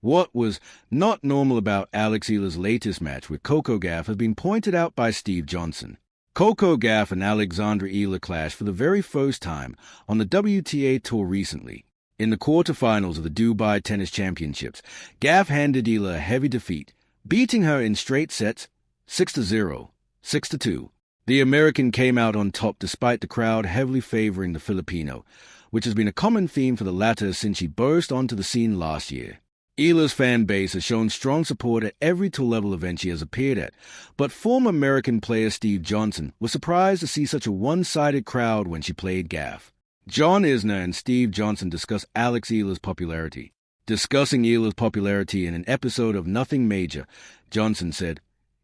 What was not normal about Alex Eala's latest match with Coco Gauff has been pointed out by Steve Johnson. Coco Gauff and Alexandra Eala clashed for the very first time on the WTA Tour recently. In the quarterfinals of the Dubai Tennis Championships, Gauff handed Eala a heavy defeat, beating her in straight sets 6-0, 6-2. The American came out on top despite the crowd heavily favoring the Filipino, which has been a common theme for the latter since she burst onto the scene last year. Eala's fan base has shown strong support at every tour-level event she has appeared at, but former American player Steve Johnson was surprised to see such a one-sided crowd when she played Gauff. John Isner and Steve Johnson discussed Alex Eala's popularity. Discussing Eala's popularity in an episode of Nothing Major, Johnson said,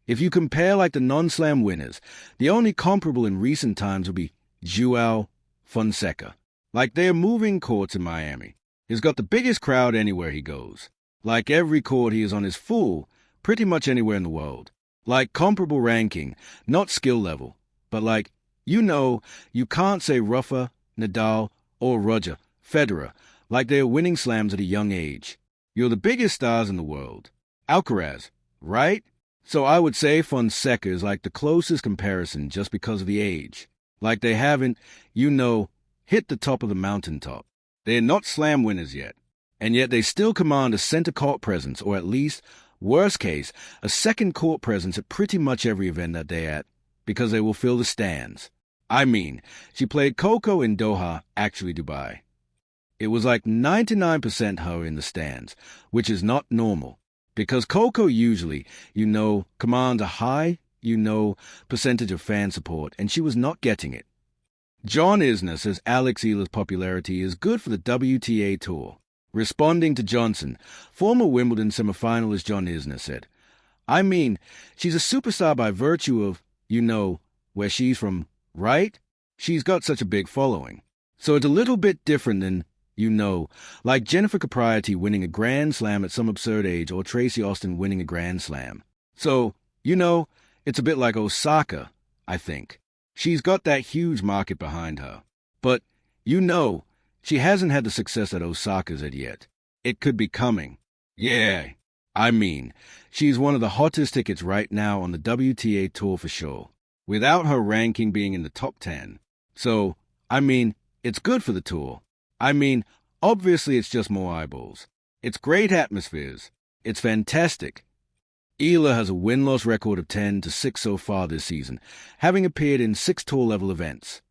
"If you compare like the non-slam winners, the only comparable in recent times would be Joao Fonseca. Like they're moving courts in Miami. He's got the biggest crowd anywhere he goes. Like every court he is on is full, pretty much anywhere in the world. Like comparable ranking, not skill level, but like, you can't say Rafa, Nadal, or Roger, Federer, like they are winning slams at a young age. You're the biggest stars in the world. Alcaraz, right? So I would say Fonseca is like the closest comparison just because of the age. Like they haven't, hit the top of the mountaintop. They're not slam winners yet. And yet they still command a center court presence, or at least, worst case, a second court presence at pretty much every event that they're at, because they will fill the stands. I mean, she played Coco in Doha, actually Dubai. It was like 99% her in the stands, which is not normal, because Coco usually, commands a high, percentage of fan support, and she was not getting it. John Isner says Alex Eala's popularity is good for the WTA Tour. Responding to Johnson, former Wimbledon semifinalist John Isner said, "I mean, she's a superstar by virtue of, where she's from, right? She's got such a big following. So it's a little bit different than, like Jennifer Capriati winning a Grand Slam at some absurd age or Tracy Austin winning a Grand Slam. So, it's a bit like Osaka, I think. She's got that huge market behind her. But, she hasn't had the success that Osaka's had yet. It could be coming. Yeah, I mean, she's one of the hottest tickets right now on the WTA Tour for sure, without her ranking being in the top 10. So, it's good for the tour. Obviously it's just more eyeballs. It's great atmospheres. It's fantastic." Eala has a win-loss record of 10-6 so far this season, having appeared in 6 tour-level events.